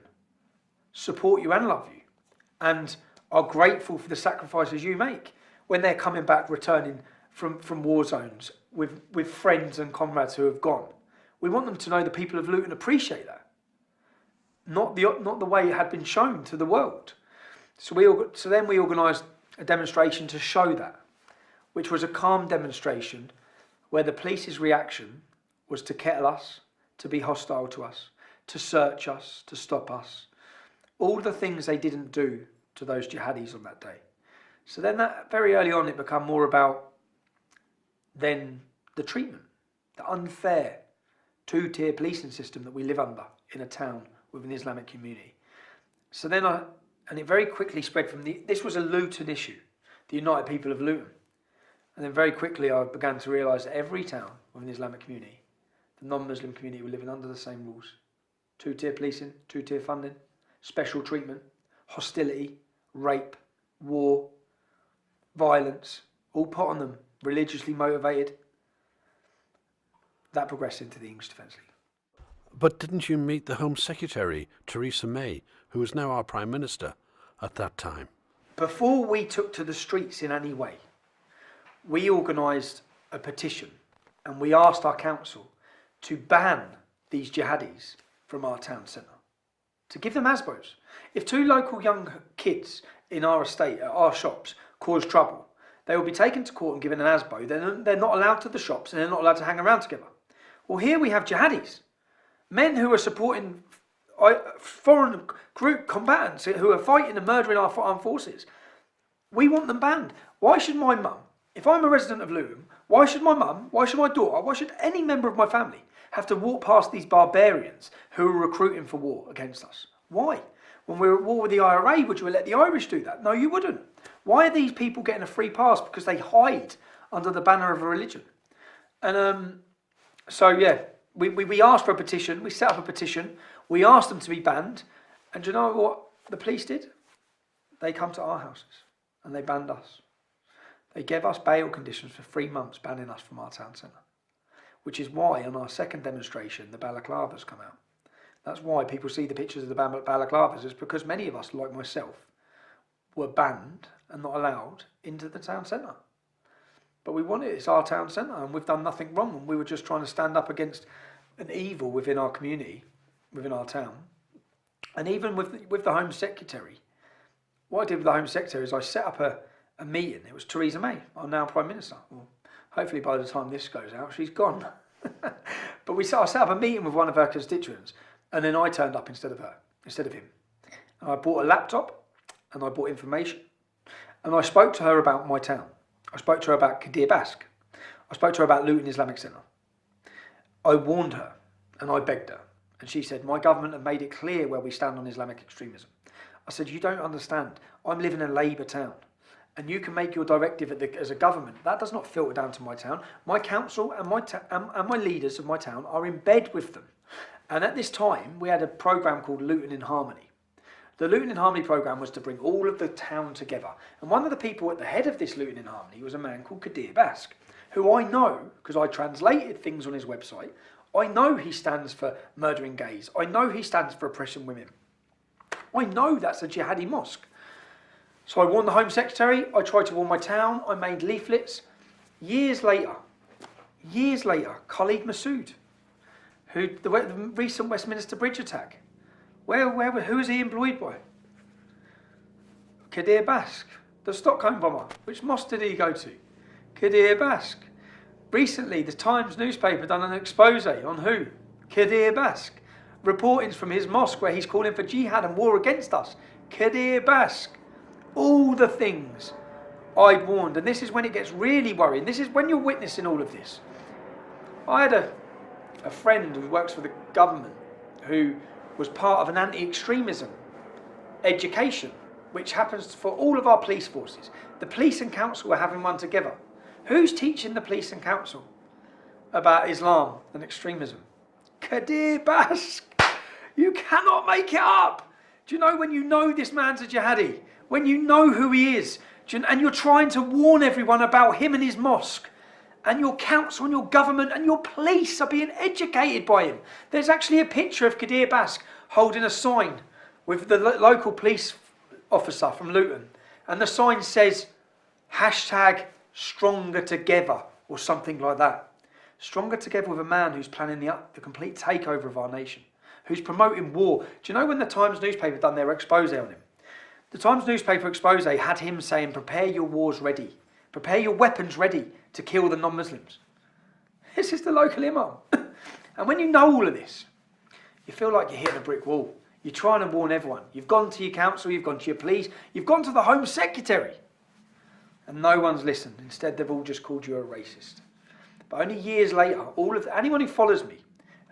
support you and love you and are grateful for the sacrifices you make when they're coming back, returning from war zones with friends and comrades who have gone. We want them to know the people of Luton appreciate that. Not the way it had been shown to the world. So then we organised a demonstration to show that, which was a calm demonstration where the police's reaction was to kettle us, to be hostile to us, to search us, to stop us. All the things they didn't do to those jihadis on that day. So then that very early on it became more about then the treatment, the unfair two-tier policing system that we live under in a town with an Islamic community. So then and it very quickly spread from this was a Luton issue, the United People of Luton. And then very quickly I began to realise that every town with an Islamic community, the non-Muslim community, were living under the same rules. Two-tier policing, two-tier funding, special treatment, hostility, rape, war, violence, all put on them, religiously motivated. That progressed into the English Defence League. But didn't you meet the Home Secretary, Theresa May, who is now our Prime Minister, at that time? Before we took to the streets in any way, we organised a petition and we asked our council to ban these jihadis from our town centre, to give them ASBOs. If two local young kids in our estate, at our shops, cause trouble, they will be taken to court and given an ASBO. They're not allowed to the shops and they're not allowed to hang around together. Well, here we have jihadis, men who are supporting foreign group combatants who are fighting and murdering our armed forces. We want them banned. Why should my mum, if I'm a resident of Luton, why should my mum, why should my daughter, why should any member of my family have to walk past these barbarians who are recruiting for war against us? Why? When we're at war with the IRA, would you let the Irish do that? No, you wouldn't. Why are these people getting a free pass? Because they hide under the banner of a religion. And so, yeah, we asked for a petition. We set up a petition. We asked them to be banned. And do you know what the police did? They come to our houses and they banned us. They gave us bail conditions for 3 months, banning us from our town centre. Which is why on our second demonstration, the balaclavas come out. That's why people see the pictures of the balaclavas. It's because many of us, like myself, were banned and not allowed into the town centre. But we want it, it's our town centre, and we've done nothing wrong, and we were just trying to stand up against an evil within our community, within our town. And even with the Home Secretary, what I did with the Home Secretary is I set up a meeting. It was Theresa May, our now Prime Minister. Well, hopefully by the time this goes out, she's gone. But I set up a meeting with one of her constituents, and then I turned up instead of him. And I bought a laptop, and I bought information. And I spoke to her about my town. I spoke to her about Kadir Bask. I spoke to her about Luton Islamic Centre. I warned her, and I begged her. And she said, my government have made it clear where we stand on Islamic extremism. I said, you don't understand. I'm living in a Labour town. And you can make your directive as a government. That does not filter down to my town. My council and my leaders of my town are in bed with them. And at this time, we had a programme called Luton in Harmony. The Luton in Harmony programme was to bring all of the town together. And one of the people at the head of this Luton in Harmony was a man called Kadir Bask, who I know, because I translated things on his website, I know he stands for murdering gays. I know he stands for oppressing women. I know that's a jihadi mosque. So I warned the Home Secretary, I tried to warn my town, I made leaflets. Years later, Khalid Massoud, who the recent Westminster Bridge attack, who was he employed by? Kadir Bask, the Stockholm bomber. Which mosque did he go to? Kadir Bask. Recently, the Times newspaper done an expose on who? Kadir Bask. Reportings from his mosque where he's calling for jihad and war against us. Kadir Bask. All the things I'd warned. And this is when it gets really worrying. This is when you're witnessing all of this. I had a friend who works for the government who was part of an anti-extremism education, which happens for all of our police forces. The police and council are having one together. Who's teaching the police and council about Islam and extremism? Kadir Bask. You cannot make it up. Do you know when you know this man's a jihadi? When you know who he is, and you're trying to warn everyone about him and his mosque, and your council and your government and your police are being educated by him. There's actually a picture of Kadir Bask holding a sign with the local police officer from Luton, and the sign says #stronger together or something like that. Stronger together with a man who's planning the complete takeover of our nation, who's promoting war. Do you know when the Times newspaper done their expose on him? The Times newspaper expose had him saying, prepare your wars ready, prepare your weapons ready to kill the non-Muslims. This is the local imam. And when you know all of this, you feel like you're hitting a brick wall. You're trying to warn everyone. You've gone to your council, you've gone to your police, you've gone to the Home Secretary. And no one's listened. Instead, they've all just called you a racist. But only years later, anyone who follows me,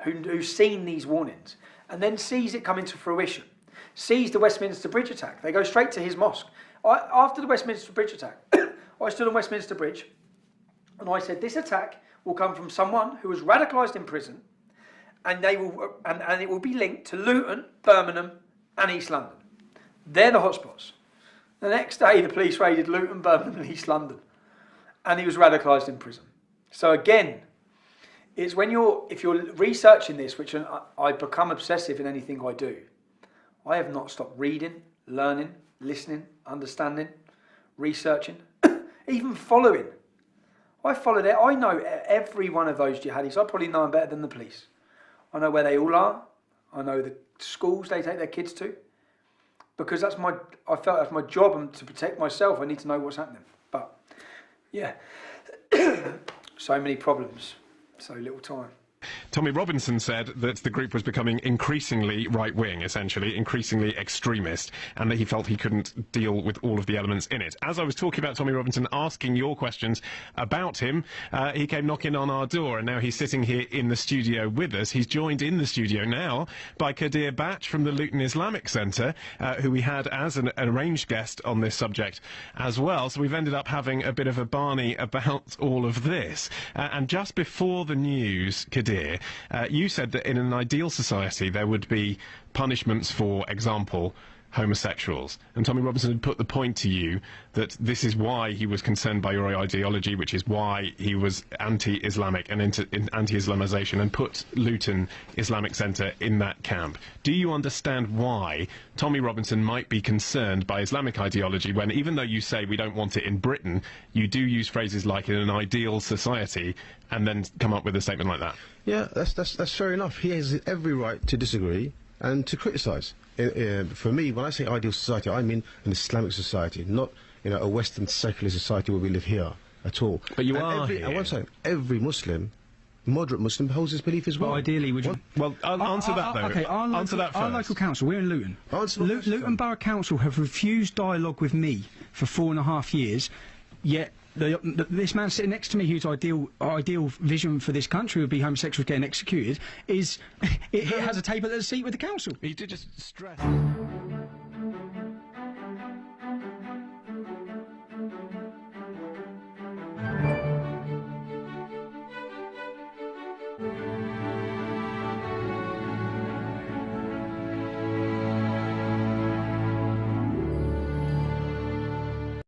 who's seen these warnings, and then sees it coming to fruition, sees the Westminster Bridge attack, they go straight to his mosque. After the Westminster Bridge attack, I stood on Westminster Bridge, and I said, this attack will come from someone who was radicalised in prison, and it will be linked to Luton, Birmingham, and East London. They're the hotspots. The next day, the police raided Luton, Birmingham, and East London, and he was radicalised in prison. So again, it's if you're researching this, which I become obsessive in anything I do. I have not stopped reading, learning, listening, understanding, researching, even following. I followed it. I know every one of those jihadis. I probably know them better than the police. I know where they all are. I know the schools they take their kids to. Because I felt that's my job, and to protect myself, I need to know what's happening. But, yeah, so many problems, so little time. Tommy Robinson said that the group was becoming increasingly right-wing, essentially, increasingly extremist, and that he felt he couldn't deal with all of the elements in it. As I was talking about Tommy Robinson, asking your questions about him, he came knocking on our door, and now he's sitting here in the studio with us. He's joined in the studio now by Kadir Bash from the Luton Islamic Centre, who we had as an arranged guest on this subject as well. So we've ended up having a bit of a Barney about all of this. And just before the news, Kadir, you said that in an ideal society there would be punishments for example, homosexuals. And Tommy Robinson had put the point to you that this is why he was concerned by your ideology, which is why he was anti-Islamic and anti-Islamisation, and put Luton Islamic Centre in that camp. Do you understand why Tommy Robinson might be concerned by Islamic ideology when, even though you say we don't want it in Britain, you do use phrases like in an ideal society and then come up with a statement like that? Yeah, that's fair enough. He has every right to disagree and to criticise. For me, when I say ideal society, I mean an Islamic society, not a Western secular society where we live here at all. But you are here. I want to say every Muslim, moderate Muslim, holds this belief as well. Well, ideally, would you? Well, answer that though. Okay, answer that first. Our local council, we're in Luton. Luton Borough Council have refused dialogue with me for 4.5 years, yet this man sitting next to me, whose ideal vision for this country would be homosexuals getting executed, it has a table at the seat with the council. He did just stress.